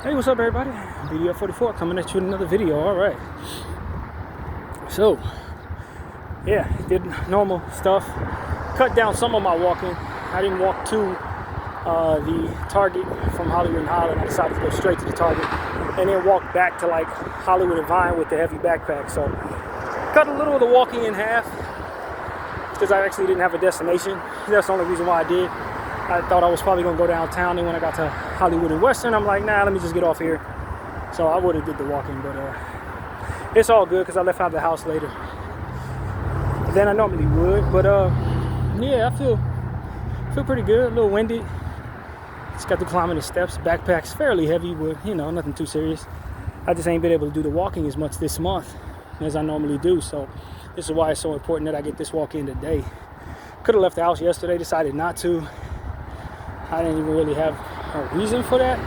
Hey, what's up, everybody? BDF44 coming at you with another video. All right. So, yeah, did normal stuff. Cut down some of my walking. I didn't walk to the Target from Hollywood and Highland. I decided to go straight to the Target and then walk back to like Hollywood and Vine with the heavy backpack. So, cut a little of the walking in half because I actually didn't have a destination. That's the only reason why I did. I thought I was probably going to go downtown, and when I got to Hollywood and Western, I'm like, nah, let me just get off here. So I would have did the walking, but it's all good because I left out of the house later than I normally would. But yeah, I feel pretty good. A little winded. Just got to climbing the steps. Backpack's fairly heavy, but nothing too serious. I just ain't been able to do the walking as much this month as I normally do. So this is why it's so important that I get this walk in today. Could have left the house yesterday, decided not to. I didn't even really have a reason for that.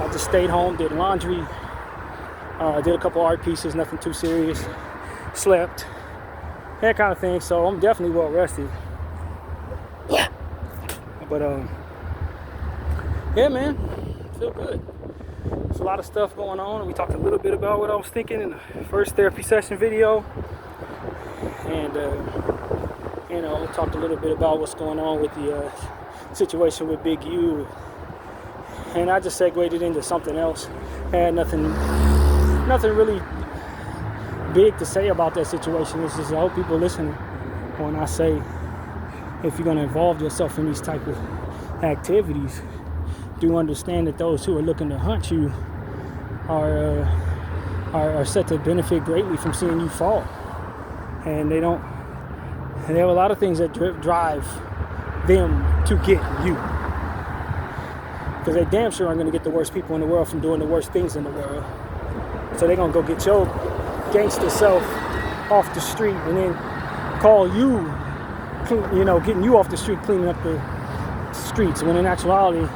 I just stayed home, did laundry, did a couple art pieces, nothing too serious, slept, that kind of thing. So I'm definitely well rested. But yeah, man, feel good. There's a lot of stuff going on. We talked a little bit about what I was thinking in the first therapy session video, and talked a little bit about what's going on with the situation with Big U, and I just segued it into something else. I had nothing really big to say about that situation. It's just I hope people listen when I say, if you're going to involve yourself in these type of activities, do understand that those who are looking to hunt you are set to benefit greatly from seeing you fall, and they have a lot of things that drive them to get you, because they damn sure aren't going to get the worst people in the world from doing the worst things in the world. So they're going to go get your gangster self off the street and then call you, getting you off the street, cleaning up the streets, when in actuality,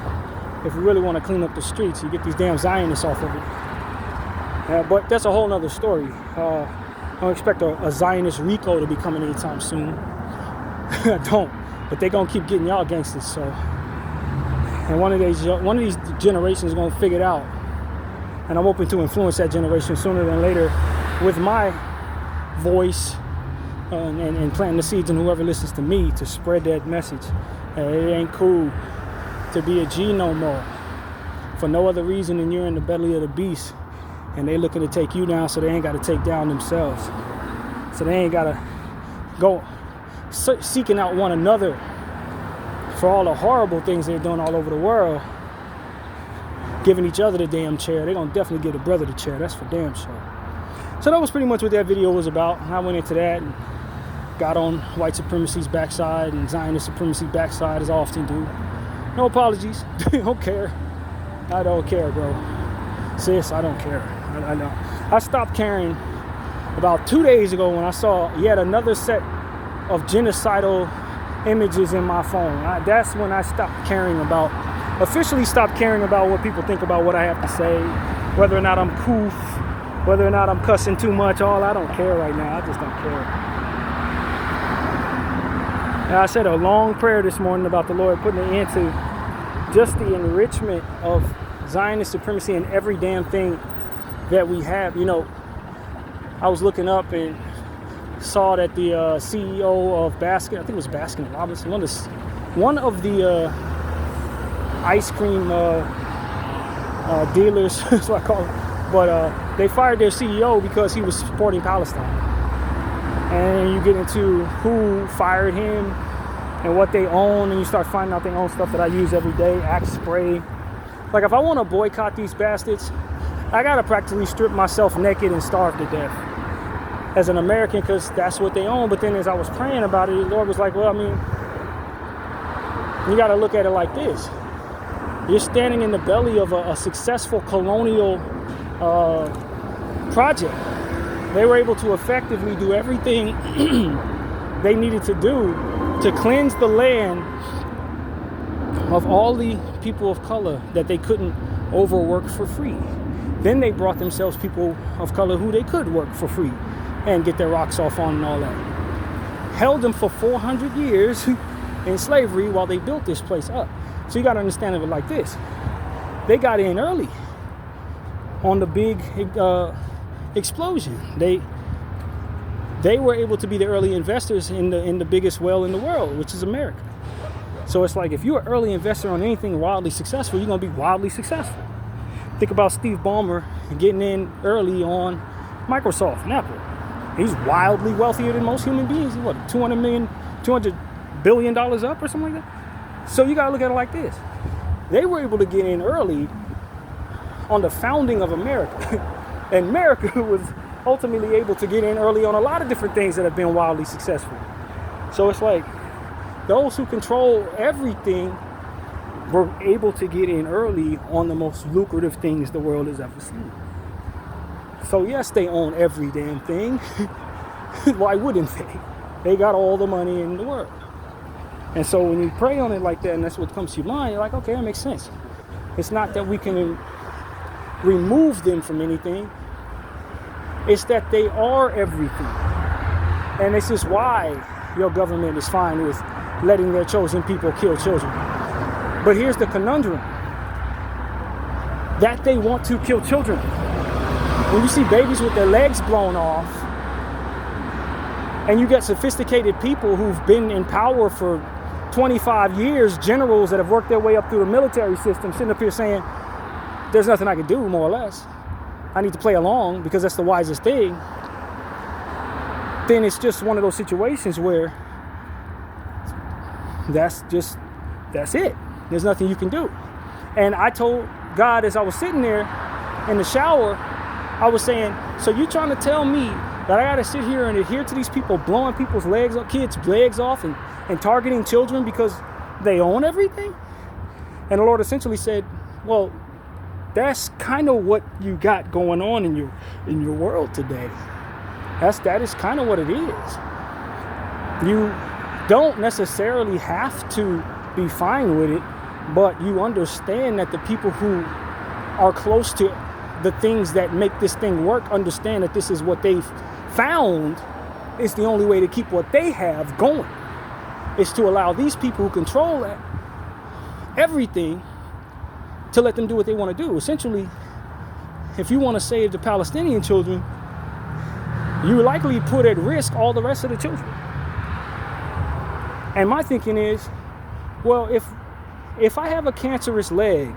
if you really want to clean up the streets, you get these damn Zionists off of it. But that's a whole nother story. I don't expect a Zionist RICO to be coming anytime soon. I don't. But they're gonna keep getting y'all gangsters. So, and one of these generations is gonna figure it out. And I'm hoping to influence that generation sooner than later with my voice and planting the seeds in whoever listens to me to spread that message. It ain't cool to be a G no more for no other reason than you're in the belly of the beast, and they looking to take you down, so they ain't got to take down themselves. So they ain't got to go seeking out one another for all the horrible things they're doing all over the world, giving each other the damn chair. They're going to definitely give the brother the chair. That's for damn sure. So that was pretty much what that video was about. I went into that and got on white supremacy's backside and Zionist supremacy backside, as I often do. No apologies. Don't care. I don't care, bro. Sis, I don't care. I know. I stopped caring about 2 days ago when I saw yet another set of genocidal images in my phone. That's when I officially stopped caring about what people think about what I have to say, whether or not I'm coof, whether or not I'm cussing too much. I don't care right now. I just don't care. And I said a long prayer this morning about the Lord putting an end to just the enrichment of Zionist supremacy in every damn thing that we have. I was looking up and saw that the CEO of Baskin Robbins, one of the ice cream dealers, that's what I call it. But they fired their CEO because he was supporting Palestine. And you get into who fired him and what they own, and you start finding out they own stuff that I use every day, Axe spray. Like, if I want to boycott these bastards, I gotta practically strip myself naked and starve to death as an American, because that's what they own. But then as I was praying about it, the Lord was like, well, you gotta look at it like this. You're standing in the belly of a successful colonial project. They were able to effectively do everything they needed to do to cleanse the land of all the people of color that they couldn't overwork for free. Then they brought themselves people of color who they could work for free and get their rocks off on and all that. Held them for 400 years in slavery while they built this place up. So you got to understand it like this. They got in early. on the big explosion. They were able to be the early investors in the biggest well in the world, which is America. So it's like, if you're an early investor on anything wildly successful, you're going to be wildly successful. Think about Steve Ballmer getting in early on Microsoft and Apple. He's wildly wealthier than most human beings. He's what, $200 billion up or something like that? So you got to look at it like this. They were able to get in early on the founding of America. And America was ultimately able to get in early on a lot of different things that have been wildly successful. So it's like, those who control everything were able to get in early on the most lucrative things the world has ever seen. So yes, they own every damn thing. Why wouldn't they? They got all the money in the world. And so when you pray on it like that, and that's what comes to your mind, you're like, okay, that makes sense. It's not that we can remove them from anything. It's that they are everything. And this is why your government is fine with letting their chosen people kill children. But here's the conundrum. That they want to kill children. When you see babies with their legs blown off, and you get sophisticated people who've been in power for 25 years, generals that have worked their way up through the military system, sitting up here saying, there's nothing I can do, more or less. I need to play along because that's the wisest thing. Then it's just one of those situations where that's it. There's nothing you can do. And I told God as I was sitting there in the shower, I was saying, so you're trying to tell me that I got to sit here and adhere to these people blowing people's kids' legs off and targeting children because they own everything? And the Lord essentially said, well, that's kind of what you got going on in your world today. That is kind of what it is. You don't necessarily have to be fine with it, but you understand that the people who are close to the things that make this thing work understand that this is what they've found is the only way to keep what they have going. Is to allow these people who control everything to let them do what they want to do. Essentially, if you want to save the Palestinian children, you likely put at risk all the rest of the children. And my thinking is, well, if I have a cancerous leg,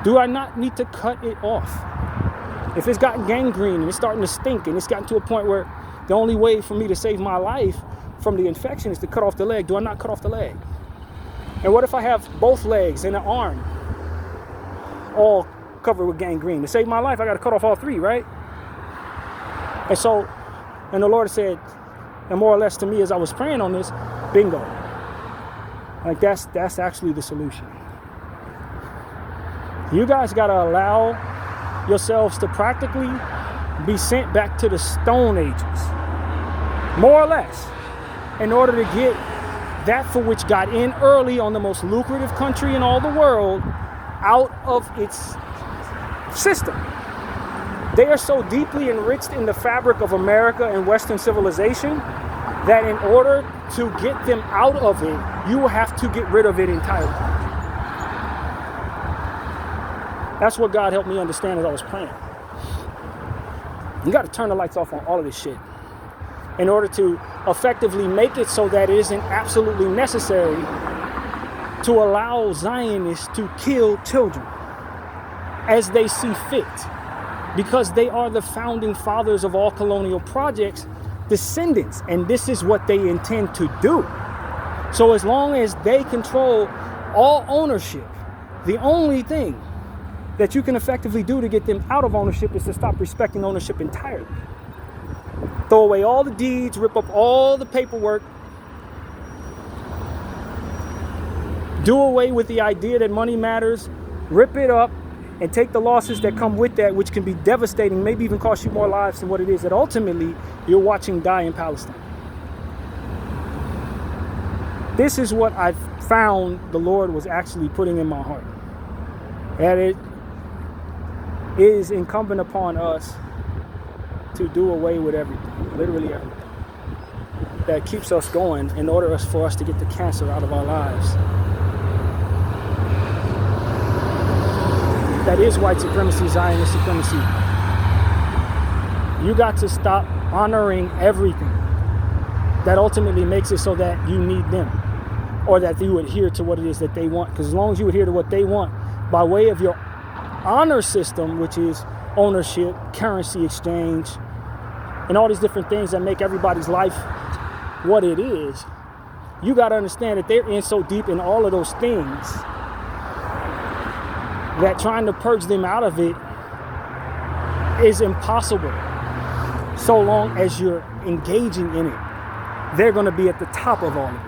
do I not need to cut it off? If it's gotten gangrene and it's starting to stink and it's gotten to a point where the only way for me to save my life from the infection is to cut off the leg, do I not cut off the leg? And what if I have both legs and an arm all covered with gangrene? To save my life, I got to cut off all three, right? And the Lord said, and more or less to me as I was praying on this, bingo. Like that's actually the solution. You guys got to allow yourselves to practically be sent back to the Stone Ages, more or less, in order to get that for which got in early on the most lucrative country in all the world out of its system. They are so deeply enriched in the fabric of America and Western civilization that in order to get them out of it, you will have to get rid of it entirely. That's what God helped me understand as I was praying. You got to turn the lights off on all of this shit in order to effectively make it so that it isn't absolutely necessary to allow Zionists to kill children as they see fit, because they are the founding fathers of all colonial projects, descendants, and this is what they intend to do. So as long as they control all ownership, the only thing that you can effectively do to get them out of ownership is to stop respecting ownership entirely. Throw away all the deeds, rip up all the paperwork, do away with the idea that money matters, rip it up, and take the losses that come with that, which can be devastating, maybe even cost you more lives than what it is that ultimately you're watching die in Palestine. This is what I found the Lord was actually putting in my heart. That it is incumbent upon us to do away with everything, literally everything, that keeps us going in order for us to get the cancer out of our lives. that is white supremacy, Zionist supremacy. You got to stop honoring everything that ultimately makes it so that you need them, or that you adhere to what it is that they want. Because as long as you adhere to what they want by way of your honor system, which is ownership, currency exchange, and all these different things that make everybody's life what it is, you got to understand that they're in so deep in all of those things that trying to purge them out of it is impossible. So long as you're engaging in it, they're going to be at the top of all of it.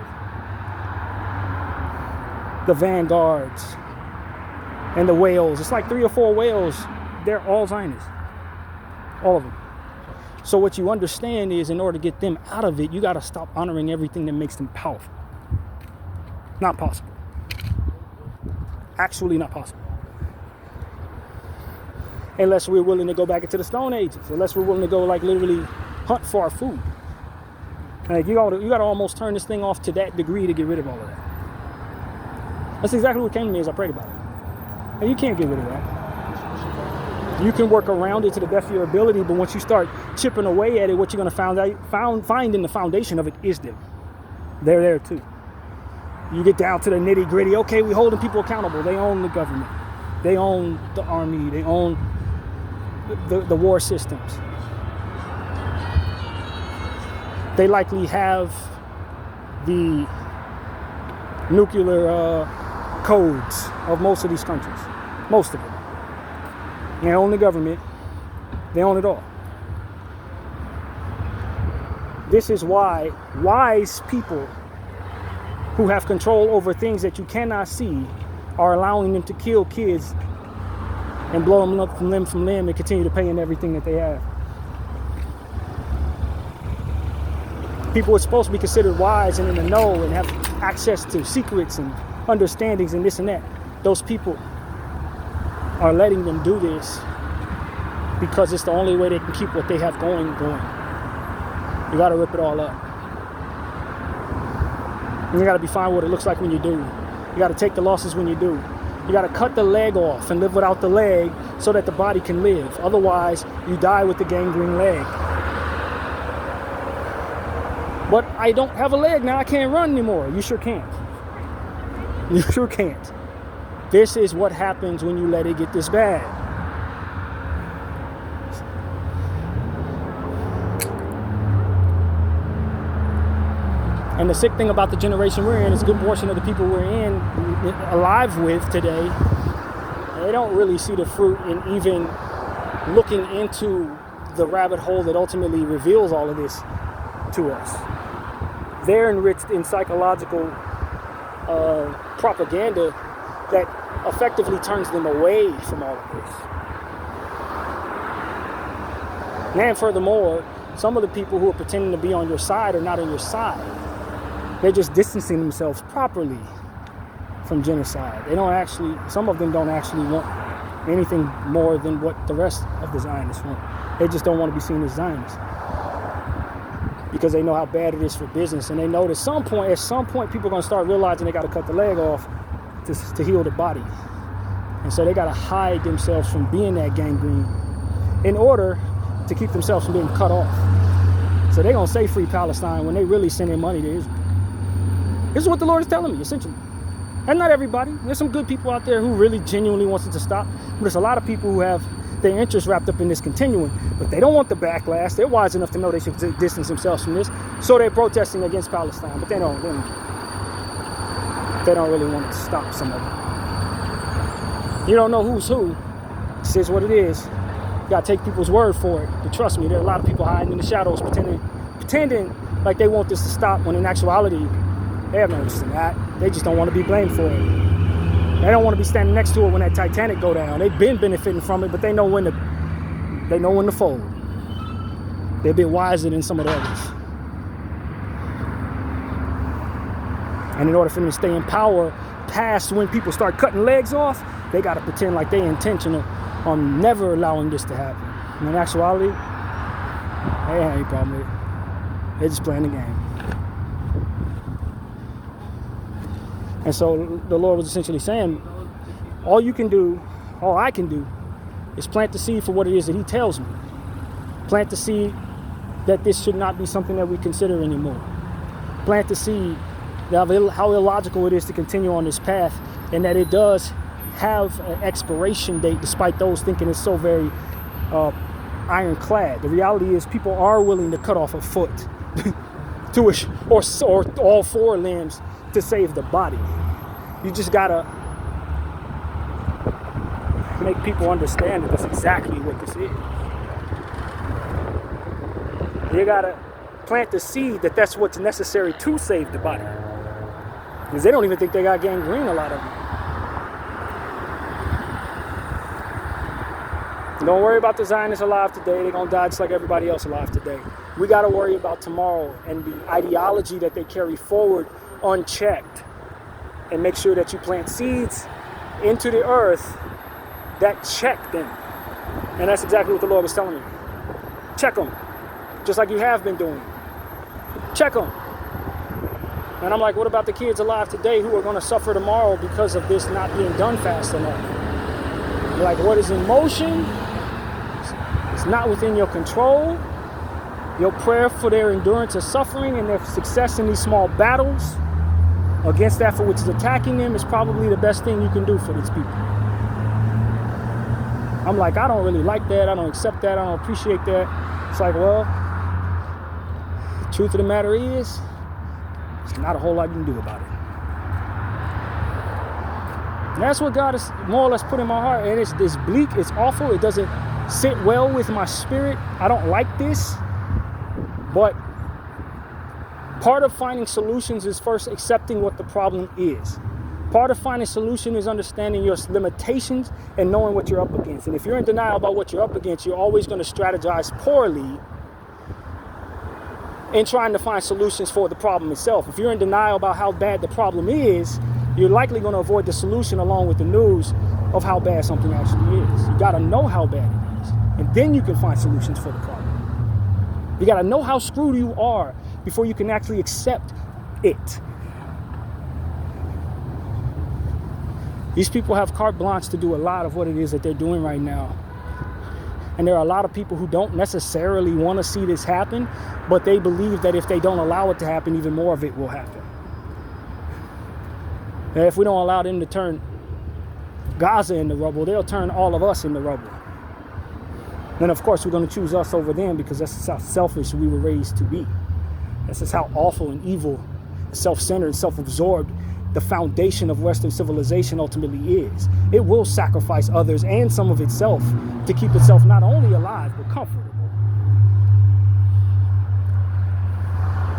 The vanguards and the whales. It's like 3 or 4 whales. They're all Zionists. All of them. So what you understand is, in order to get them out of it, you got to stop honoring everything that makes them powerful. Not possible. Actually not possible. Unless we're willing to go back into the Stone Ages. Unless we're willing to go, like, literally hunt for our food. Like, you got to almost turn this thing off to that degree to get rid of all of that. That's exactly what came to me as I prayed about it. And you can't get rid of that. You can work around it to the best of your ability, but once you start chipping away at it, what you're going to find in the foundation of it is them. They're there too. You get down to the nitty gritty. Okay, we're holding people accountable. They own the government. They own the army. They own the war systems. They likely have the nuclear codes of most of these countries. Most of them. They own the government. They own it all. This is why wise people who have control over things that you cannot see are allowing them to kill kids and blow them up from limb and continue to pay in everything that they have. People are supposed to be considered wise and in the know and have access to secrets and understandings and this and that. Those people are letting them do this because it's the only way they can keep what they have going. You got to rip it all up. And you got to be fine with what it looks like when you do. You got to take the losses when you do. You got to cut the leg off and live without the leg so that the body can live. Otherwise, you die with the gangrene leg. But I don't have a leg now. I can't run anymore. You sure can't. You sure can't. This is what happens when you let it get this bad. And the sick thing about the generation we're in is a good portion of the people we're alive with today, they don't really see the fruit in even looking into the rabbit hole that ultimately reveals all of this to us. They're enriched in psychological propaganda that effectively turns them away from all of this. And furthermore, some of the people who are pretending to be on your side are not on your side. They're just distancing themselves properly from genocide. Some of them don't actually want anything more than what the rest of the Zionists want. They just don't want to be seen as Zionists because they know how bad it is for business, and they know that at some point, people are going to start realizing they got to cut the leg off to heal the body. And so they got to hide themselves from being that gangrene in order to keep themselves from being cut off. So they're going to say free Palestine when they really sending money to Israel. This is what the Lord is telling me, essentially. And not everybody. There's some good people out there who really genuinely wants it to stop. But there's a lot of people who have their interests wrapped up in this continuing. But they don't want the backlash. They're wise enough to know they should distance themselves from this. So they're protesting against Palestine. But they don't really want it to stop some of it. You don't know who's who. This is what it is. You got to take people's word for it. But trust me, there are a lot of people hiding in the shadows pretending like they want this to stop, when in actuality, they have no interest in that. They just don't want to be blamed for it. They don't want to be standing next to it when that Titanic go down. They've been benefiting from it, but they know when to fold. They're a bit wiser than some of the others. And in order for them to stay in power past when people start cutting legs off, they got to pretend like they're intentional on never allowing this to happen. And in actuality, they ain't any problem with it. They're just playing the game. And so the Lord was essentially saying, all you can do All I can do is plant the seed for what it is that he tells me. Plant the seed that this should not be something that we consider anymore. Plant the seed that how illogical it is to continue on this path, and that it does have an expiration date, despite those thinking it's so very ironclad. The reality is people are willing to cut off a foot or all four limbs to save the body. You just gotta make people understand that that's exactly what this is. You gotta plant the seed that that's what's necessary to save the body. Because they don't even think they got gangrene, a lot of them. Don't worry about the Zionists alive today. They're going to die just like everybody else alive today. We got to worry about tomorrow and the ideology that they carry forward unchecked. And make sure that you plant seeds into the earth that check them. And that's exactly what the Lord was telling me. Check them. Just like you have been doing. Check them. And I'm like, what about the kids alive today who are going to suffer tomorrow because of this not being done fast enough? You're like, what is in motion? It's not within your control. Your prayer for their endurance of suffering and their success in these small battles against that for which is attacking them is probably the best thing you can do for these people. I'm like, I don't really like that. I don't accept that. I don't appreciate that. It's like, well, the truth of the matter is, there's not a whole lot you can do about it. And that's what God has more or less put in my heart. And it's bleak, it's awful, it doesn't sit well with my spirit. I don't like this. But part of finding solutions is first accepting what the problem is. Part of finding solution is understanding your limitations and knowing what you're up against. And if you're in denial about what you're up against, you're always going to strategize poorly in trying to find solutions for the problem itself. If you're in denial about how bad the problem is, you're likely going to avoid the solution along with the news of how bad something actually is. You got to know how bad it is, and then you can find solutions for the problem. You got to know how screwed you are before you can actually accept it. These people have carte blanche to do a lot of what it is that they're doing right now. And there are a lot of people who don't necessarily want to see this happen, but they believe that if they don't allow it to happen, even more of it will happen. And if we don't allow them to turn Gaza into rubble, they'll turn all of us into rubble. Then, of course, we're going to choose us over them because that's just how selfish we were raised to be. That's just how awful and evil, self-centered, self-absorbed the foundation of Western civilization ultimately is. It will sacrifice others and some of itself to keep itself not only alive, but comfortable.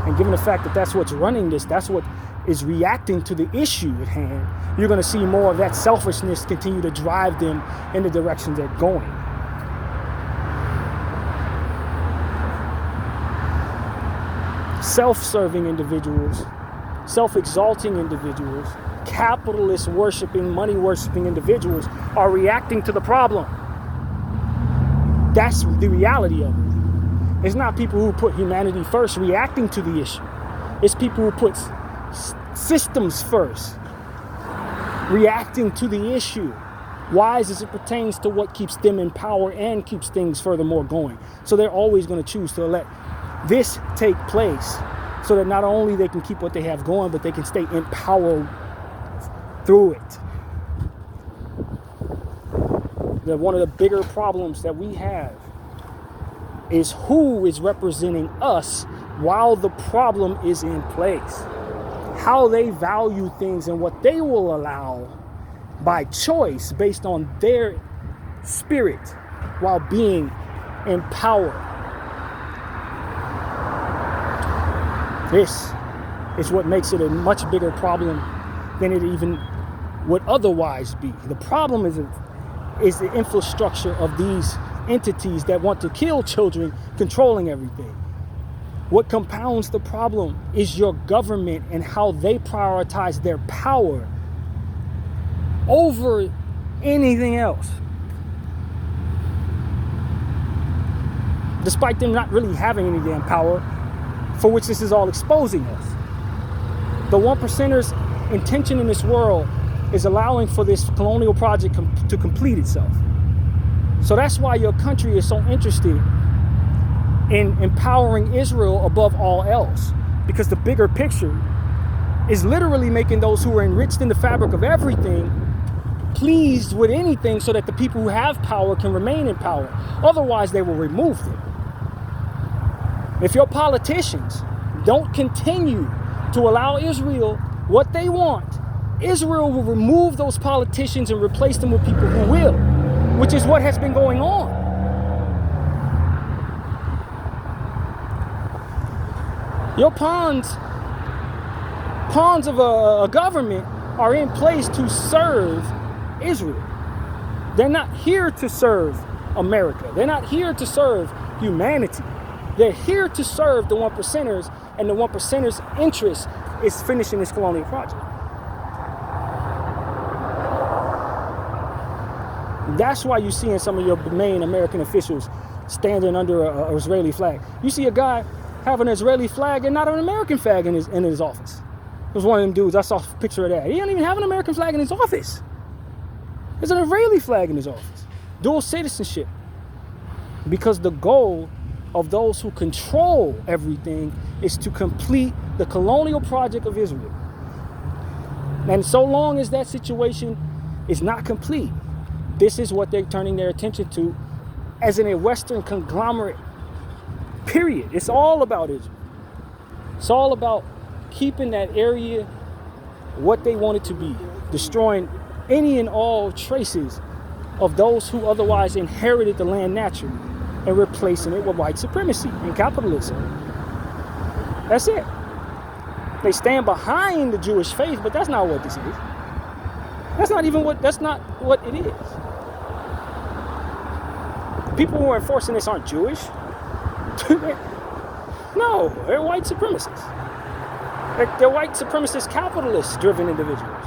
And given the fact that that's what's running this, that's what is reacting to the issue at hand, you're going to see more of that selfishness continue to drive them in the direction they're going. Self-serving individuals, self-exalting individuals, capitalist worshiping, money worshiping individuals are reacting to the problem. That's the reality of it. It's not people who put humanity first reacting to the issue. It's people who put systems first reacting to the issue. Wise as it pertains to what keeps them in power and keeps things furthermore going. So they're always going to choose to let this take place so that not only they can keep what they have going, but they can stay in power through it. One of the bigger problems that we have is who is representing us while the problem is in place. How they value things and what they will allow by choice based on their spirit while being in power. This is what makes it a much bigger problem than it even would otherwise be. The problem is the infrastructure of these entities that want to kill children controlling everything. What compounds the problem is your government and how they prioritize their power over anything else. Despite them not really having any damn power, for which this is all exposing us. The 1%ers' intention in this world is allowing for this colonial project to complete itself. So that's why your country is so interested in empowering Israel above all else, because the bigger picture is literally making those who are enriched in the fabric of everything pleased with anything, so that the people who have power can remain in power. Otherwise, they will remove them. If your politicians don't continue to allow Israel what they want, Israel will remove those politicians and replace them with people who will, which is what has been going on. Your pawns of a government are in place to serve Israel. They're not here to serve America. They're not here to serve humanity. They're here to serve the 1%ers, and the 1%ers' interest is finishing this colonial project. That's why you're seeing some of your main American officials standing under an Israeli flag. You see a guy have an Israeli flag and not an American flag in his office. It was one of them dudes, I saw a picture of that. He didn't even have an American flag in his office. There's an Israeli flag in his office. Dual citizenship. Because the goal of those who control everything is to complete the colonial project of Israel. And so long as that situation is not complete, this is what they're turning their attention to as in a Western conglomerate. Period. It's all about Israel. It's all about keeping that area what they want it to be, destroying any and all traces of those who otherwise inherited the land naturally, and replacing it with white supremacy and capitalism. That's it. They stand behind the Jewish faith, but that's not what this is. That's not what it is. The people who are enforcing this aren't Jewish. No, they're white supremacists. They're white supremacist, capitalist-driven individuals.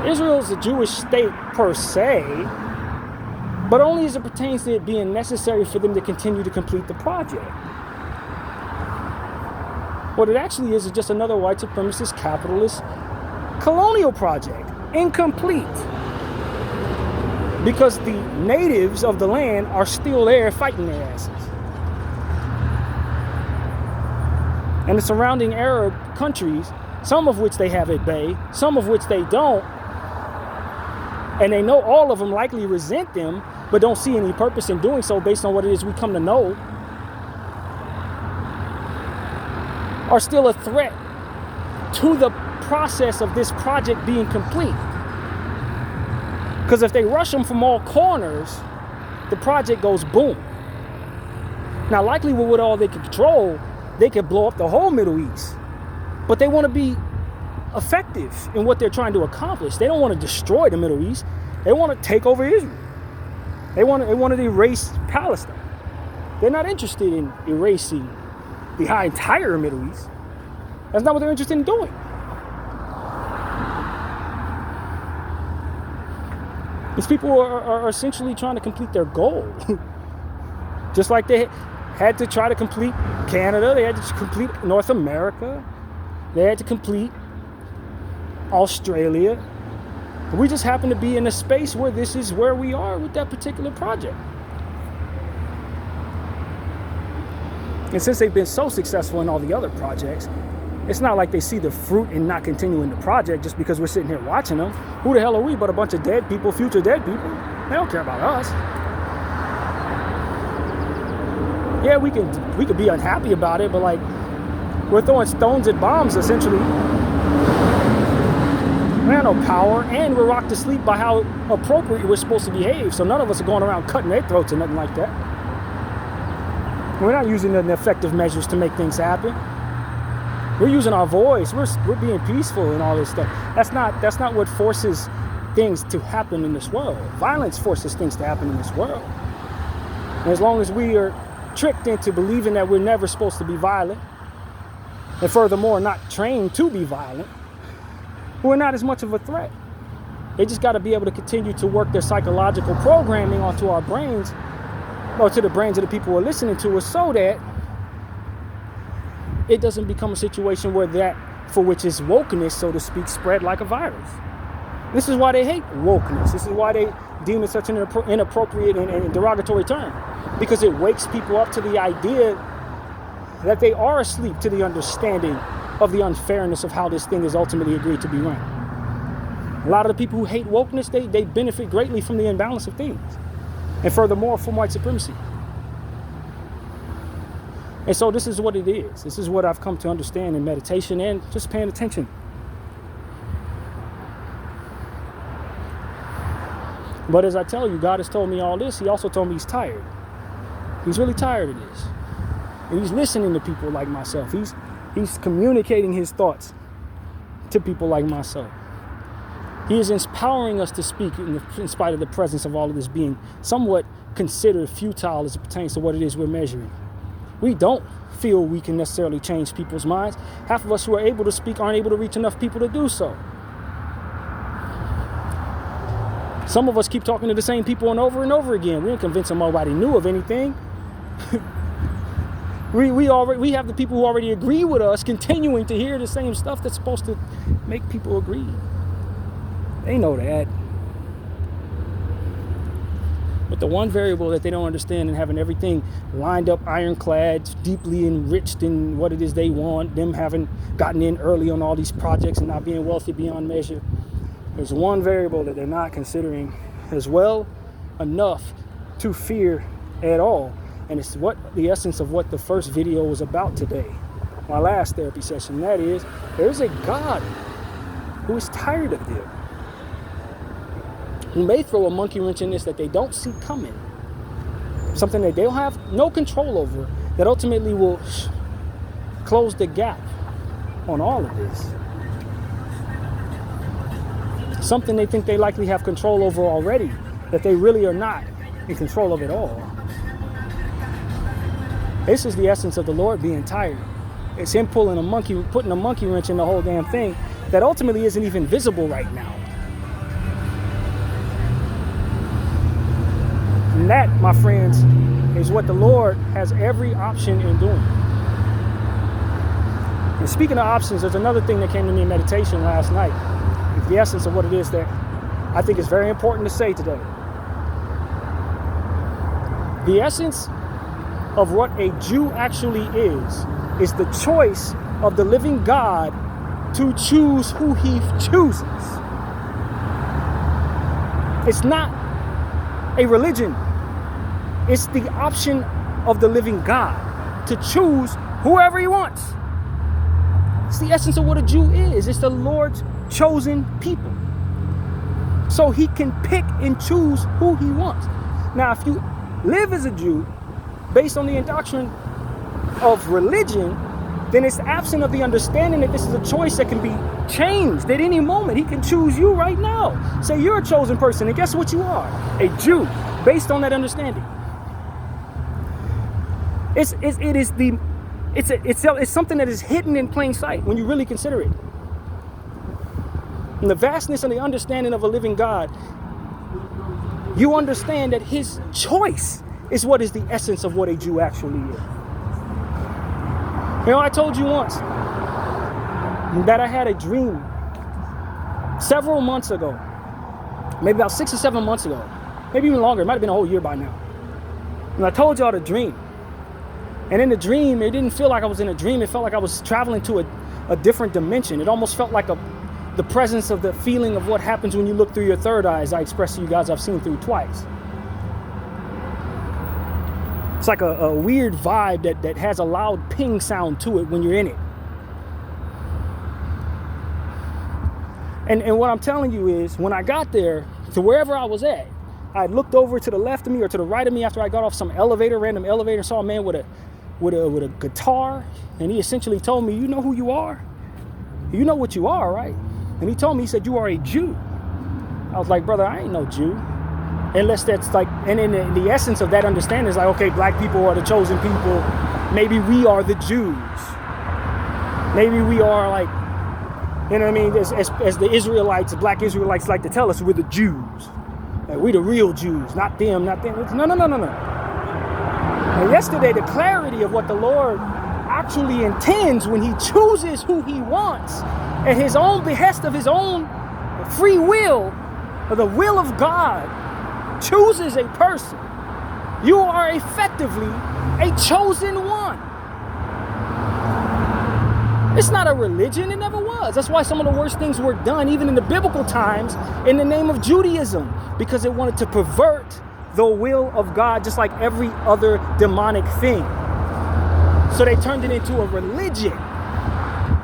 Israel is a Jewish state per se, but only as it pertains to it being necessary for them to continue to complete the project. What it actually is just another white supremacist, capitalist, colonial project, incomplete. Because the natives of the land are still there fighting their asses. And the surrounding Arab countries, some of which they have at bay, some of which they don't, and they know all of them likely resent them, but don't see any purpose in doing so based on what it is we come to know, are still a threat to the process of this project being complete. Because if they rush them from all corners, the project goes boom. Now, likely with all they can control, they could blow up the whole Middle East. But they want to be effective in what they're trying to accomplish. They don't want to destroy the Middle East. They want to take over Israel. They want to erase Palestine. They're not interested in erasing the entire Middle East. That's not what they're interested in doing. These people are essentially trying to complete their goal. Just like they had to try to complete Canada, they had to complete North America, they had to complete Australia. We just happen to be in a space where this is where we are with that particular project. And since they've been so successful in all the other projects, it's not like they see the fruit in not continuing the project just because we're sitting here watching them. Who the hell are we but a bunch of dead people, future dead people? They don't care about us. Yeah, we could be unhappy about it, but like, we're throwing stones at bombs essentially. We have no power, and we're rocked to sleep by how appropriate we're supposed to behave. So none of us are going around cutting their throats or nothing like that. We're not using the effective measures to make things happen. We're using our voice. We're being peaceful and all this stuff. That's not what forces things to happen in this world. Violence forces things to happen in this world. And as long as we are tricked into believing that we're never supposed to be violent, and furthermore not trained to be violent, we're not as much of a threat. They just got to be able to continue to work their psychological programming onto our brains, or to the brains of the people who are listening to us, so that it doesn't become a situation where that for which is wokeness, so to speak, spread like a virus. This is why they hate wokeness. This is why they deem it such an inappropriate and derogatory term, because it wakes people up to the idea that they are asleep to the understanding of the unfairness of how this thing is ultimately agreed to be run. A lot of the people who hate wokeness, they benefit greatly from the imbalance of things, and furthermore from white supremacy. And so this is what it is. This is what I've come to understand in meditation and just paying attention. But as I tell you, God has told me all this. He also told me he's tired. He's really tired of this. And he's listening to people like myself. He's communicating his thoughts to people like myself. He is empowering us to speak in spite of the presence of all of this being somewhat considered futile as it pertains to what it is we're measuring. We don't feel we can necessarily change people's minds. Half of us who are able to speak aren't able to reach enough people to do so. Some of us keep talking to the same people and over again. We ain't convincing nobody new of anything. We have the people who already agree with us continuing to hear the same stuff that's supposed to make people agree. They know that. But the one variable that they don't understand in having everything lined up ironclad, deeply enriched in what it is they want, them having gotten in early on all these projects and not being wealthy beyond measure, there's one variable that they're not considering as well enough to fear at all. And it's what the essence of what the first video was about today, my last therapy session. That is, there's a God who is tired of them, who may throw a monkey wrench in this that they don't see coming, something that they'll have no control over, that ultimately will close the gap on all of this. Something they think they likely have control over already, that they really are not in control of at all. This is the essence of the Lord being tired. It's him putting a monkey wrench in the whole damn thing that ultimately isn't even visible right now. And that, my friends, is what the Lord has every option in doing. And speaking of options, there's another thing that came to me in meditation last night. It's the essence of what it is that I think is very important to say today. The essence of what a Jew actually is the choice of the living God to choose who he chooses. It's not a religion. It's the option of the living God to choose whoever he wants. It's the essence of what a Jew is. It's the Lord's chosen people. So he can pick and choose who he wants. Now, if you live as a Jew based on the doctrine of religion, then it's absent of the understanding that this is a choice that can be changed at any moment. He can choose you right now. Say you're a chosen person, and guess what you are? A Jew, based on that understanding. It's something that is hidden in plain sight when you really consider it. And the vastness and the understanding of a living God, you understand that his choice is what is the essence of what a Jew actually is. You know, I told you once that I had a dream several months ago, maybe about 6 or 7 months ago, maybe even longer. It might have been a whole year by now. And I told y'all the dream. And in the dream, it didn't feel like I was in a dream. It felt like I was traveling to a different dimension. It almost felt like the presence of the feeling of what happens when you look through your third eye, as I expressed to you guys, I've seen through twice. It's like a weird vibe that has a loud ping sound to it when you're in it. And what I'm telling you is, when I got there to wherever I was at, I looked over to the left of me or to the right of me after I got off some random elevator, saw a man with a guitar, and he essentially told me, you know who you are? You know what you are, right? And he told me, he said, you are a Jew. I was like, brother, I ain't no Jew. Unless that's like, and in the essence of that understanding is like, okay, black people are the chosen people. Maybe we are the Jews. Maybe we are like, you know what I mean? As the Israelites, the black Israelites like to tell us, we're the Jews. Like, we the real Jews, not them, not them. No. And yesterday, the clarity of what the Lord actually intends when he chooses who he wants at his own behest of his own free will, or the will of God, chooses a person, you are effectively a chosen one. It's not a religion. It never was. That's why some of the worst things were done, even in the biblical times, in the name of Judaism, because it wanted to pervert the will of God, just like every other demonic thing. So they turned it into a religion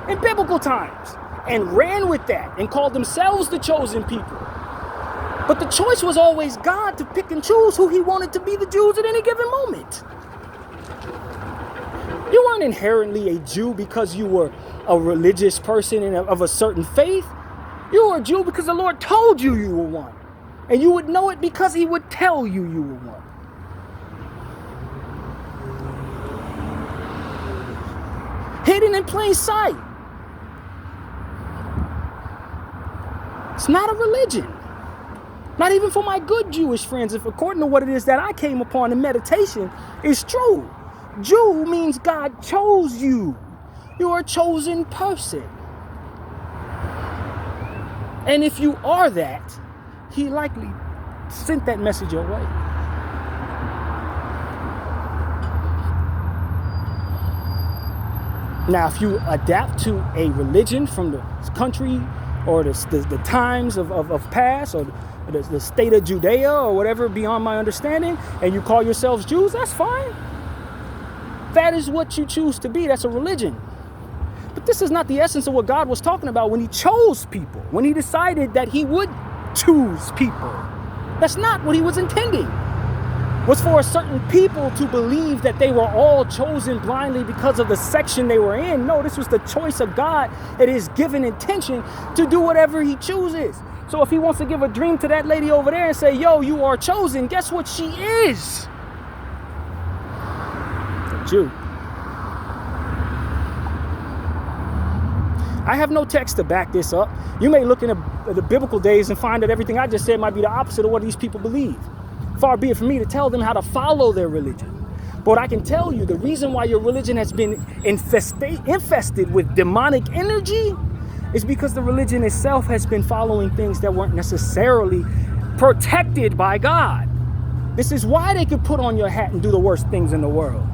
in biblical times and ran with that and called themselves the chosen people. But the choice was always God to pick and choose who he wanted to be the Jews at any given moment. You weren't inherently a Jew because you were a religious person and of a certain faith. You were a Jew because the Lord told you you were one. And you would know it because he would tell you you were one. Hidden in plain sight. It's not a religion. Not even for my good Jewish friends, if according to what it is that I came upon in meditation is true. Jew means God chose you. You are a chosen person. And if you are that, he likely sent that message your way. Now, if you adapt to a religion from the country or the times of past, or the state of Judea or whatever beyond my understanding, and you call yourselves Jews, that's fine. That is what you choose to be. That's a religion. But this is not the essence of what God was talking about when he chose people, when he decided that he would choose people. That's not what he was intending. Was for a certain people to believe that they were all chosen blindly because of the section they were in. No, this was the choice of God at his given intention to do whatever he chooses. So if he wants to give a dream to that lady over there and say, yo, you are chosen, guess what she is? A Jew. I have no text to back this up. You may look in the biblical days and find that everything I just said might be the opposite of what these people believe. Far be it from me to tell them how to follow their religion. But I can tell you the reason why your religion has been infested with demonic energy is because the religion itself has been following things that weren't necessarily protected by God. This is why they could put on your hat and do the worst things in the world.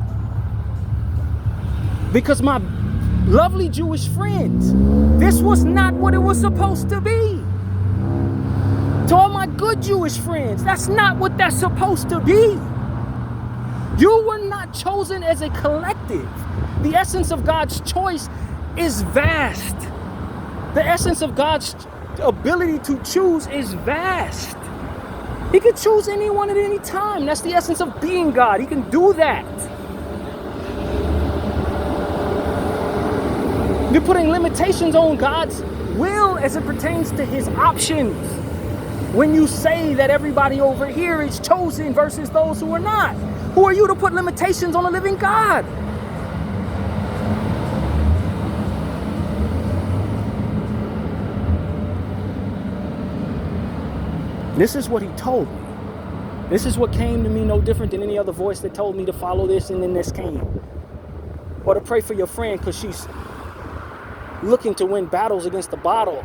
Because my lovely Jewish friends, this was not what it was supposed to be. To all my good Jewish friends, that's not what that's supposed to be. You were not chosen as a collective. The essence of God's choice is vast. The essence of God's ability to choose is vast. He can choose anyone at any time. That's the essence of being God. He can do that. You're putting limitations on God's will as it pertains to his options. When you say that everybody over here is chosen versus those who are not, who are you to put limitations on a living God? This is what he told me. This is what came to me no different than any other voice that told me to follow this, and then this came. Or to pray for your friend because she's looking to win battles against the bottle,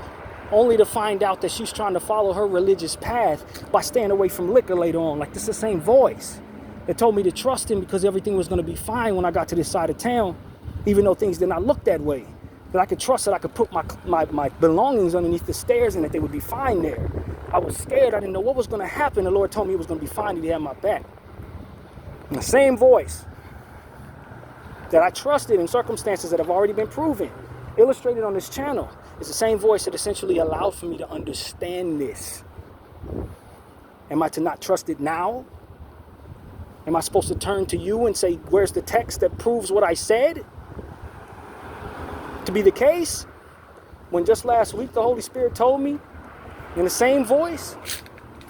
only to find out that she's trying to follow her religious path by staying away from liquor later on. Like, this is the same voice that told me to trust him because everything was going to be fine when I got to this side of town, even though things did not look that way. That I could trust that I could put my belongings underneath the stairs and that they would be fine there. I was scared. I didn't know what was going to happen. The Lord told me it was going to be fine. He had my back. And the same voice that I trusted in circumstances that have already been proven, illustrated on this channel, is the same voice that essentially allowed for me to understand this. Am I to not trust it now? Am I supposed to turn to you and say, where's the text that proves what I said to be the case? When just last week the Holy Spirit told me in the same voice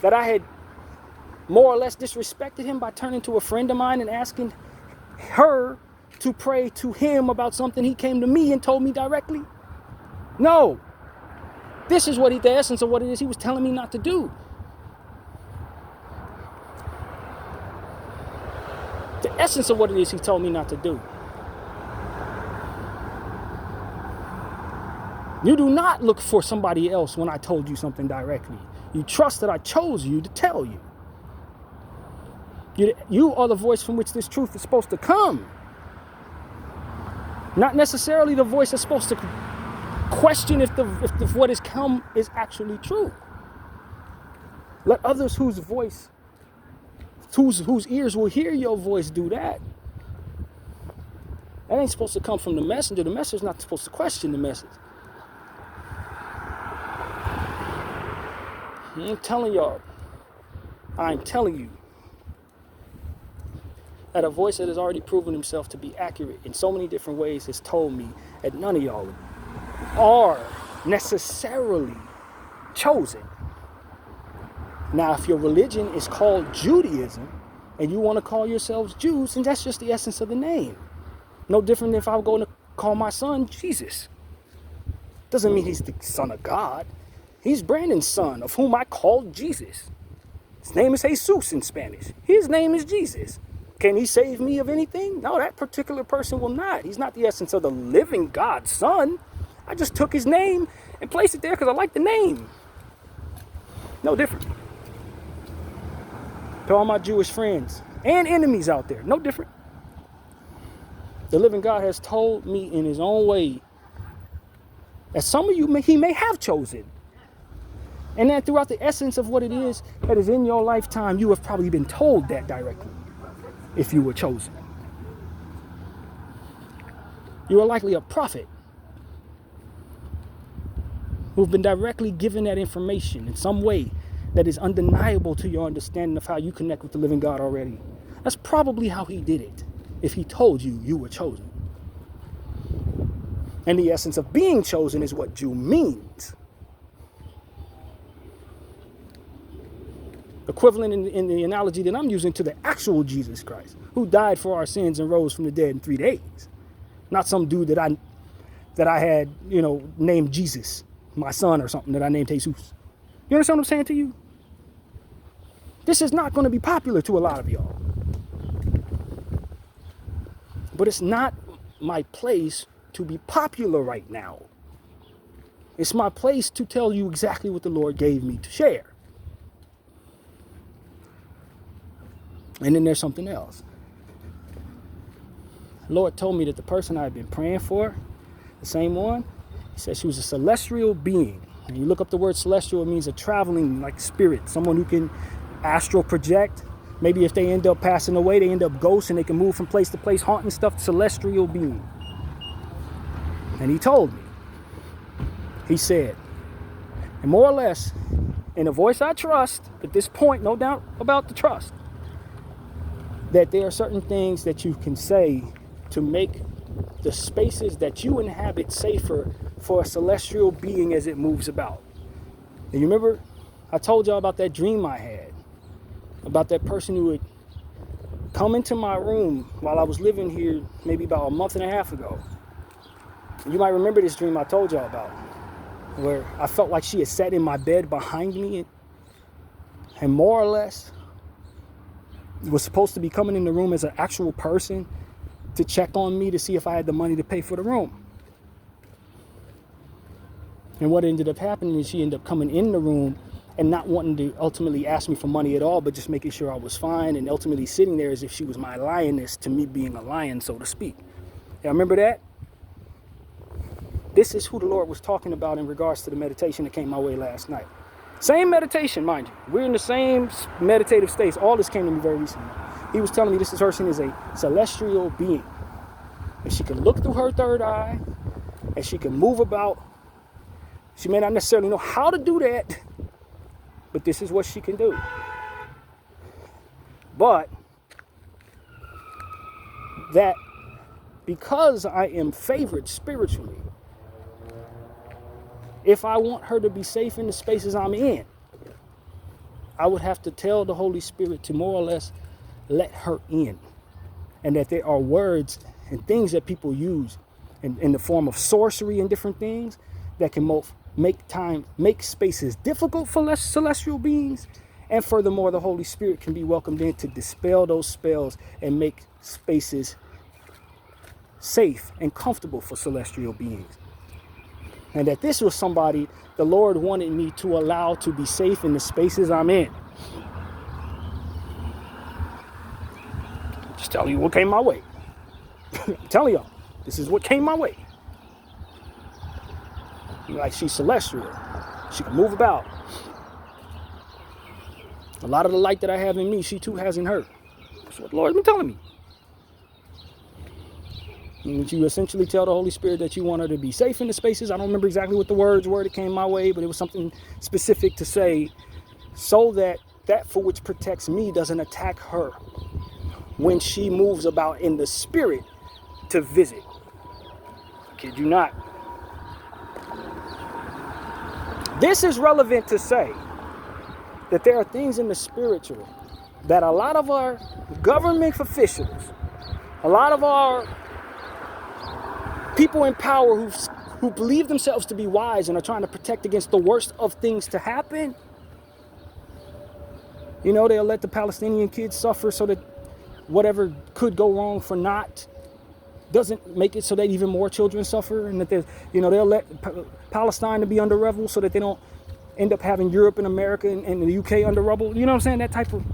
that I had more or less disrespected him by turning to a friend of mine and asking her to pray to him about something he came to me and told me directly? No. This is what the essence of what it is he was telling me not to do. The essence of what it is he told me not to do. You do not look for somebody else when I told you something directly. You trust that I chose you to tell you. You are the voice from which this truth is supposed to come. Not necessarily the voice that's supposed to question if what has come is actually true. Let others whose ears will hear your voice do that. That ain't supposed to come from the messenger. The messenger's not supposed to question the message. I'm telling y'all, I'm telling you, that a voice that has already proven himself to be accurate in so many different ways has told me that none of y'all are necessarily chosen. Now, if your religion is called Judaism and you want to call yourselves Jews, then that's just the essence of the name. No different than if I were going to call my son Jesus. Doesn't mean he's the son of God. He's Brandon's son, of whom I called Jesus. His name is Jesus in Spanish. His name is Jesus. Can he save me of anything? No, that particular person will not. He's not the essence of the living God's son. I just took his name and placed it there because I like the name. No different. To all my Jewish friends and enemies out there, no different. The living God has told me in his own way that some of you he may have chosen. And that throughout the essence of what it is that is in your lifetime, you have probably been told that directly. If you were chosen, you are likely a prophet who've been directly given that information in some way that is undeniable to your understanding of how you connect with the living God already. That's probably how he did it, if he told you you were chosen. And the essence of being chosen is what Jew means. Equivalent in the analogy that I'm using to the actual Jesus Christ, who died for our sins and rose from the dead in 3 days. Not some dude that I had, named Jesus, my son or something that I named Jesus. You understand what I'm saying to you? This is not going to be popular to a lot of y'all. But it's not my place to be popular right now. It's my place to tell you exactly what the Lord gave me to share. And then there's something else. The Lord told me that the person I had been praying for, the same one, he said she was a celestial being. And you look up the word celestial, it means a traveling like spirit, someone who can astral project. Maybe if they end up passing away, they end up ghosts and they can move from place to place, haunting stuff, celestial being. And he told me, he said, and more or less, in a voice I trust, at this point, no doubt about the trust, that there are certain things that you can say to make the spaces that you inhabit safer for a celestial being as it moves about. And you remember, I told y'all about that dream I had, about that person who would come into my room while I was living here maybe about a month and a half ago. You might remember this dream I told y'all about, where I felt like she had sat in my bed behind me and more or less was supposed to be coming in the room as an actual person to check on me to see if I had the money to pay for the room. And what ended up happening is she ended up coming in the room and not wanting to ultimately ask me for money at all, but just making sure I was fine and ultimately sitting there as if she was my lioness to me being a lion, so to speak. Y'all remember that? This is who the Lord was talking about in regards to the meditation that came my way last night. Same meditation, mind you. We're in the same meditative states. All this came to me very recently. He was telling me this person is a celestial being. And she can look through her third eye. And she can move about. She may not necessarily know how to do that. But this is what she can do. But that because I am favored spiritually, if I want her to be safe in the spaces I'm in, I would have to tell the Holy Spirit to more or less let her in. And that there are words and things that people use in the form of sorcery and different things that can make spaces difficult for celestial beings. And furthermore, the Holy Spirit can be welcomed in to dispel those spells and make spaces safe and comfortable for celestial beings. And that this was somebody the Lord wanted me to allow to be safe in the spaces I'm in. Just telling you what came my way. I'm telling y'all, this is what came my way. Like, she's celestial. She can move about. A lot of the light that I have in me, she too has in her. That's what the Lord's been telling me. And you essentially tell the Holy Spirit that you want her to be safe in the spaces. I don't remember exactly what the words were that came my way, but it was something specific to say, so that that for which protects me doesn't attack her when she moves about in the spirit to visit. I kid you not. This is relevant to say that there are things in the spiritual that a lot of our government officials, a lot of our people in power who believe themselves to be wise and are trying to protect against the worst of things to happen, you know, they'll let the Palestinian kids suffer so that whatever could go wrong for naught doesn't make it so that even more children suffer, and that there's, you know, they'll let Palestine to be under rubble so that they don't end up having Europe and America and the UK under rubble. You know what I'm saying? That type of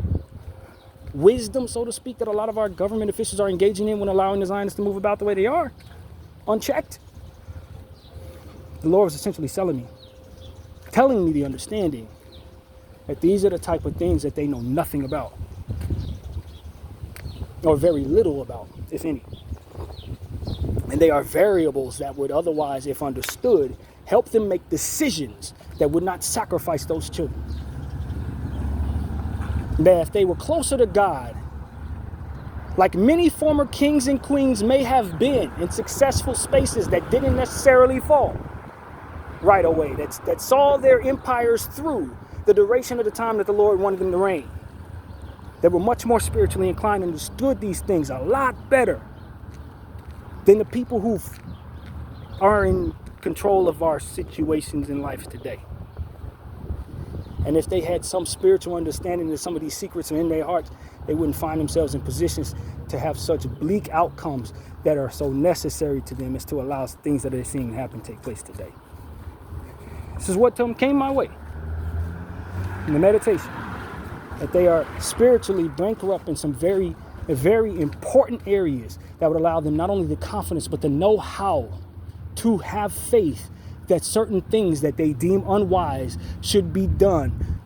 wisdom, so to speak, that a lot of our government officials are engaging in when allowing the Zionists to move about the way they are, unchecked. The Lord was essentially telling me the understanding that these are the type of things that they know nothing about, or very little about, if any. And they are variables that would otherwise, if understood, help them make decisions that would not sacrifice those children. That if they were closer to God, like many former kings and queens may have been in successful spaces that didn't necessarily fall right away, that saw their empires through the duration of the time that the Lord wanted them to reign, that were much more spiritually inclined and understood these things a lot better than the people who are in control of our situations in life today. And if they had some spiritual understanding that some of these secrets are in their hearts, they wouldn't find themselves in positions to have such bleak outcomes that are so necessary to them as to allow things that they're seeing happen take place today. This is what came my way in the meditation, that they are spiritually bankrupt in some very important areas that would allow them not only the confidence but the know-how to have faith that certain things that they deem unwise should be done,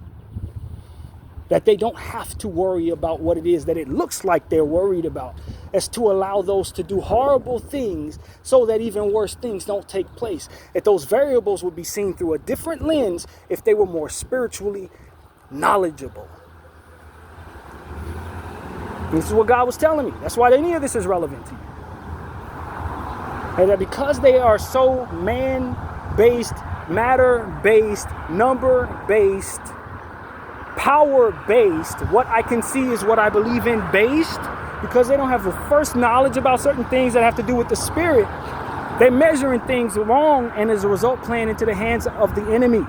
that they don't have to worry about what it is that it looks like they're worried about, as to allow those to do horrible things so that even worse things don't take place. That those variables would be seen through a different lens if they were more spiritually knowledgeable. This is what God was telling me. That's why any of this is relevant to you. And that because they are so man-based, matter-based, number-based, power-based, what I can see is what I believe in based, because they don't have the first knowledge about certain things that have to do with the spirit, they're measuring things wrong and as a result playing into the hands of the enemy.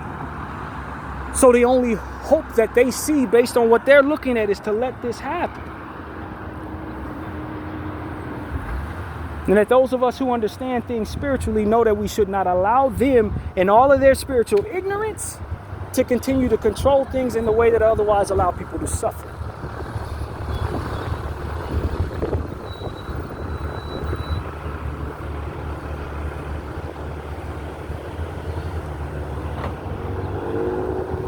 So the only hope that they see based on what they're looking at is to let this happen. And that those of us who understand things spiritually know that we should not allow them, in all of their spiritual ignorance, to continue to control things in the way that otherwise allow people to suffer.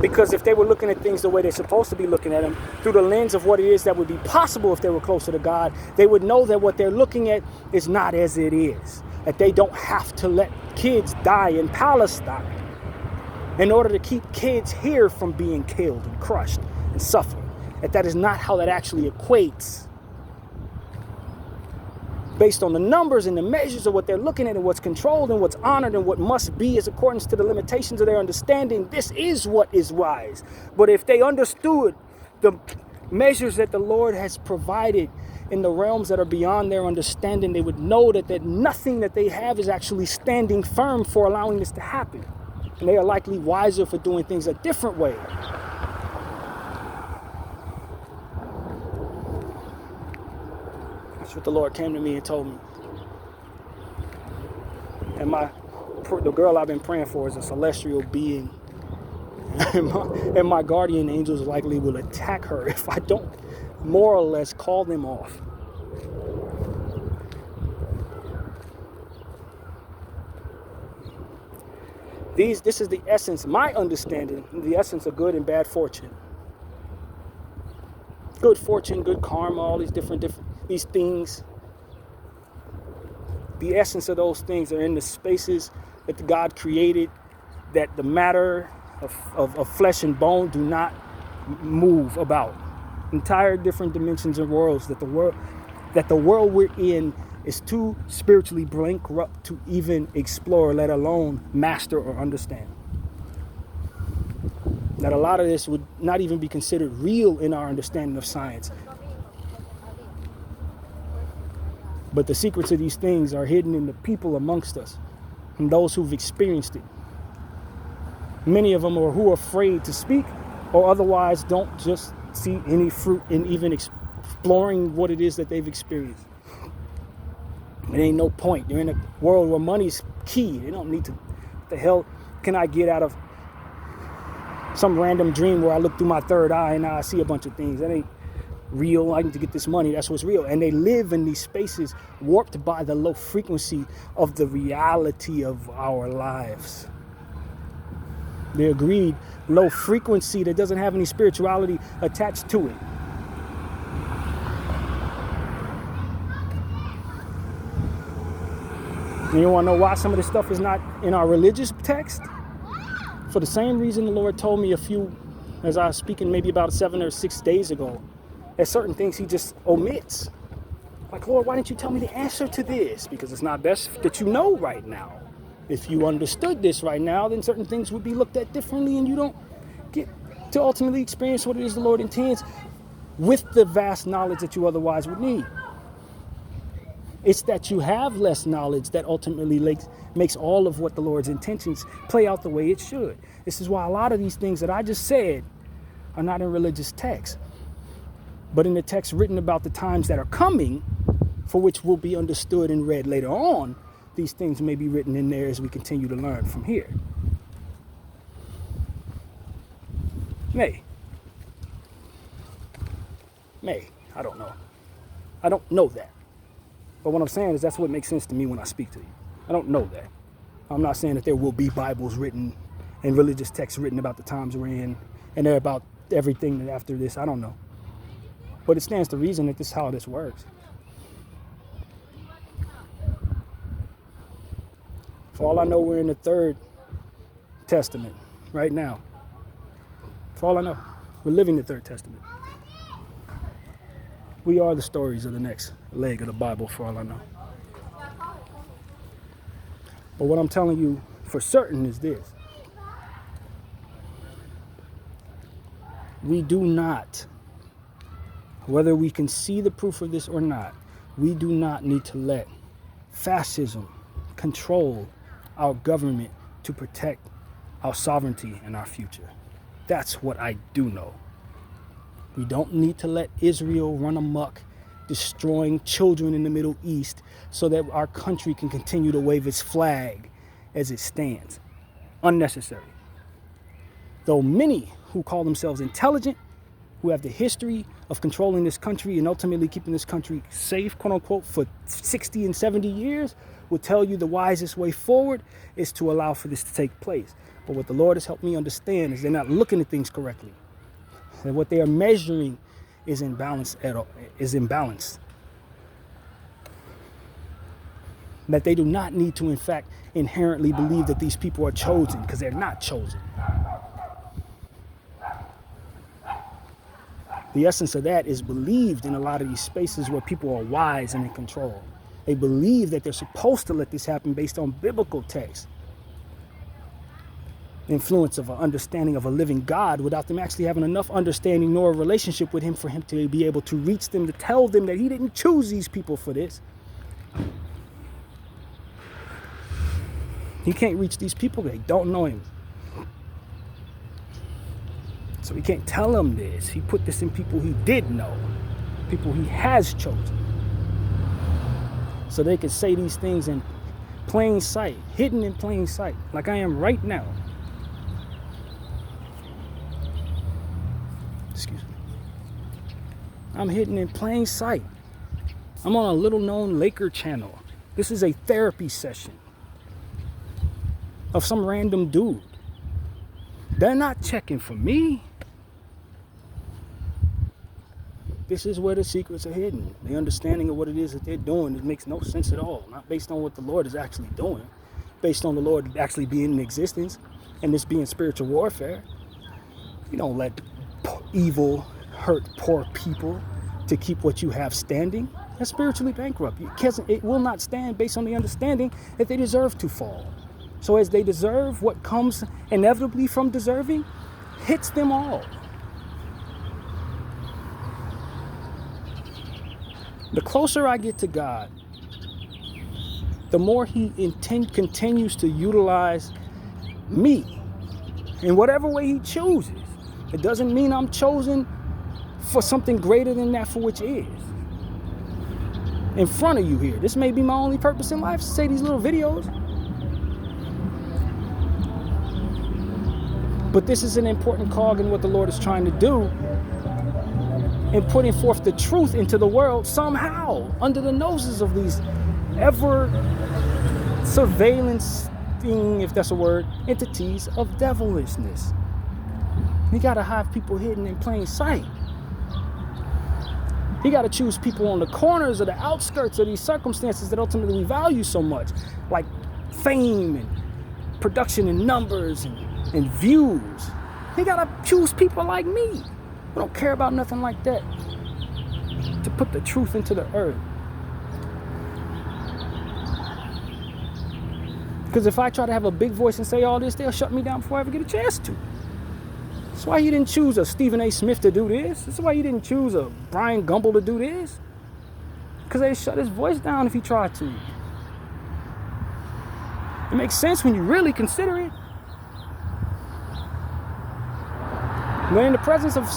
Because if they were looking at things the way they're supposed to be looking at them, through the lens of what it is that would be possible if they were closer to God, they would know that what they're looking at is not as it is. That they don't have to let kids die in Palestine in order to keep kids here from being killed and crushed and suffering. That is not how that actually equates. Based on the numbers and the measures of what they're looking at and what's controlled and what's honored and what must be as accordance to the limitations of their understanding, this is what is wise. But if they understood the measures that the Lord has provided in the realms that are beyond their understanding, they would know that nothing that they have is actually standing firm for allowing this to happen. And they are likely wiser for doing things a different way. That's what the Lord came to me and told me. And my the girl I've been praying for is a celestial being. And my guardian angels likely will attack her if I don't more or less call them off. This is the essence, my understanding, the essence of good and bad fortune. Good fortune, good karma, all these different these things. The essence of those things are in the spaces that God created, that the matter of flesh and bone do not move about. Entire different dimensions and worlds that the world we're in is too spiritually bankrupt to even explore, let alone master or understand. That a lot of this would not even be considered real in our understanding of science. But the secrets of these things are hidden in the people amongst us and those who've experienced it. Many of them are who are afraid to speak or otherwise don't just see any fruit in even exploring what it is that they've experienced. It ain't no point. You're in a world where money's key. They don't need to. What the hell can I get out of some random dream where I look through my third eye and now I see a bunch of things? That ain't real. I need to get this money. That's what's real. And they live in these spaces warped by the low frequency of the reality of our lives. The agreed low frequency that doesn't have any spirituality attached to it. And you want to know why some of this stuff is not in our religious text? For the same reason the Lord told me as I was speaking maybe about 7 or 6 days ago, that certain things he just omits. Like, Lord, why didn't you tell me the answer to this? Because it's not best that you know right now. If you understood this right now, then certain things would be looked at differently and you don't get to ultimately experience what it is the Lord intends with the vast knowledge that you otherwise would need. It's that you have less knowledge that ultimately makes all of what the Lord's intentions play out the way it should. This is why a lot of these things that I just said are not in religious texts, but in the text written about the times that are coming, for which will be understood and read later on. These things may be written in there as we continue to learn from here. May. I don't know. I don't know that. But what I'm saying is that's what makes sense to me when I speak to you. I don't know that. I'm not saying that there will be Bibles written and religious texts written about the times we're in and they're about everything after this. I don't know. But it stands to reason that this is how this works. For all I know, we're in the Third Testament right now. For all I know, we're living the Third Testament. We are the stories of the next leg of the Bible, for all I know. But what I'm telling you for certain is this. We do not, whether we can see the proof of this or not, we do not need to let fascism control our government to protect our sovereignty and our future. That's what I do know. We don't need to let Israel run amok, destroying children in the Middle East so that our country can continue to wave its flag as it stands. Unnecessary. Though many who call themselves intelligent, who have the history of controlling this country and ultimately keeping this country safe, quote unquote, for 60 and 70 years, will tell you the wisest way forward is to allow for this to take place. But what the Lord has helped me understand is they're not looking at things correctly. And what they are measuring is imbalanced. That they do not need to, in fact, inherently believe that these people are chosen, because they're not chosen. The essence of that is believed in a lot of these spaces where people are wise and in control. They believe that they're supposed to let this happen based on biblical text. Influence of an understanding of a living God without them actually having enough understanding nor a relationship with him for him to be able to reach them, to tell them that he didn't choose these people for this. He can't reach these people. They don't know him. So he can't tell them this. He put this in people he did know, people he has chosen. So they can say these things and plain sight, hidden in plain sight, like I am right now. Excuse me. I'm hidden in plain sight. I'm on a little known Laker channel. This is a therapy session of some random dude. They're not checking for me. This is where the secrets are hidden. The understanding of what it is that they're doing, it makes no sense at all. Not based on what the Lord is actually doing. Based on the Lord actually being in existence and this being spiritual warfare. You don't let evil hurt poor people to keep what you have standing. That's spiritually bankrupt. It will not stand based on the understanding that they deserve to fall. So as they deserve, what comes inevitably from deserving hits them all. The closer I get to God, the more he continues to utilize me in whatever way he chooses. It doesn't mean I'm chosen for something greater than that for which is. In front of you here, this may be my only purpose in life, to say these little videos. But this is an important cog in what the Lord is trying to do in putting forth the truth into the world somehow under the noses of these ever surveillancing, if that's a word, entities of devilishness. You gotta have people hidden in plain sight. You gotta choose people on the corners or the outskirts of these circumstances that ultimately we value so much, like fame and production and numbers and views. You gotta choose people like me who don't care about nothing like that to put the truth into the earth. Because if I try to have a big voice and say all this, they'll shut me down before I ever get a chance to. That's why you didn't choose a Stephen A. Smith to do this. That's why you didn't choose a Brian Gumble to do this. Because they shut his voice down if he tried to. It makes sense when you really consider it. When in the presence of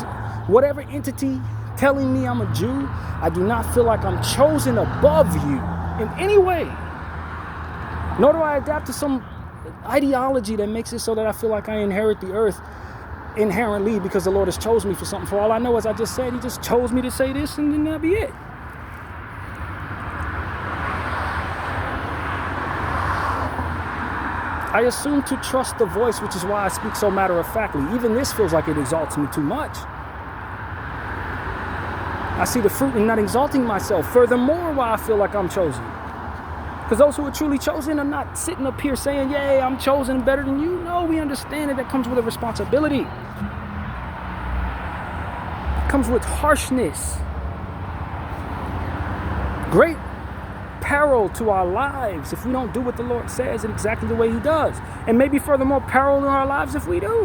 whatever entity telling me I'm a Jew, I do not feel like I'm chosen above you in any way. Nor do I adapt to some ideology that makes it so that I feel like I inherit the earth inherently because the Lord has chosen me for something. For all I know, as I just said, he just chose me to say this and then that'll be it. I assume to trust the voice, which is why I speak so matter-of-factly. Even this feels like it exalts me too much. I see the fruit in not exalting myself. Furthermore, why I feel like I'm chosen. Because those who are truly chosen are not sitting up here saying, yay, I'm chosen better than you. No, we understand that comes with a responsibility. It comes with harshness. Great peril to our lives if we don't do what the Lord says in exactly the way he does. And maybe furthermore peril in our lives if we do.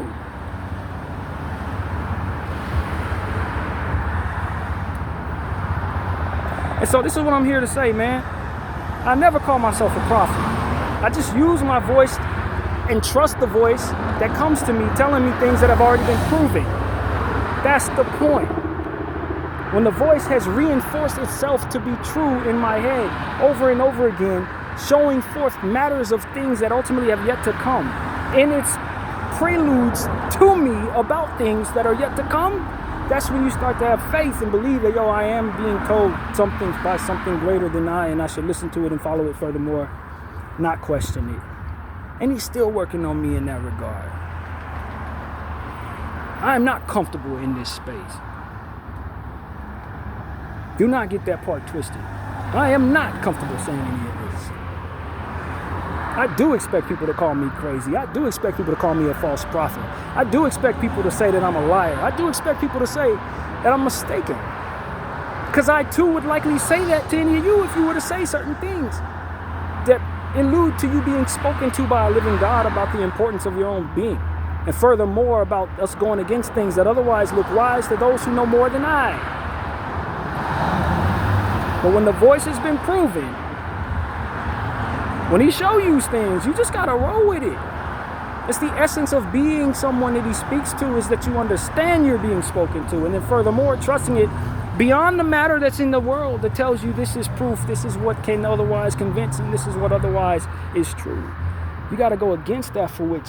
And so this is what I'm here to say, man. I never call myself a prophet. I just use my voice and trust the voice that comes to me telling me things that have already been proven. That's the point. When the voice has reinforced itself to be true in my head over and over again, showing forth matters of things that ultimately have yet to come. In its preludes to me about things that are yet to come, that's when you start to have faith and believe that, I am being told something by something greater than I, and I should listen to it and follow it furthermore, not question it. And he's still working on me in that regard. I am not comfortable in this space. Do not get that part twisted. I am not comfortable saying any of this. I do expect people to call me crazy. I do expect people to call me a false prophet. I do expect people to say that I'm a liar. I do expect people to say that I'm mistaken. Because I too would likely say that to any of you if you were to say certain things that allude to you being spoken to by a living God about the importance of your own being. And furthermore, about us going against things that otherwise look wise to those who know more than I. But when the voice has been proven, when he shows you things, you just gotta roll with it. It's the essence of being someone that he speaks to, is that you understand you're being spoken to. And then furthermore, trusting it beyond the matter that's in the world that tells you this is proof, this is what can otherwise convince, and this is what otherwise is true. You got to go against that for which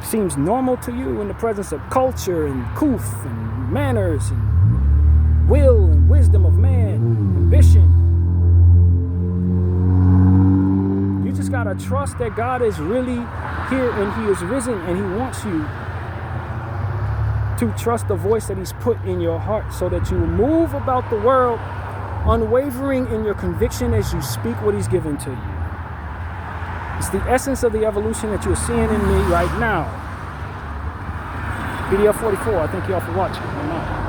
seems normal to you in the presence of culture and koof and manners and will and wisdom of man, ambition. You just got to trust that God is really here and he is risen, and he wants you to trust the voice that he's put in your heart so that you will move about the world unwavering in your conviction as you speak what he's given to you. It's the essence of the evolution that you're seeing in me right now. PDF 44, I thank you all for watching.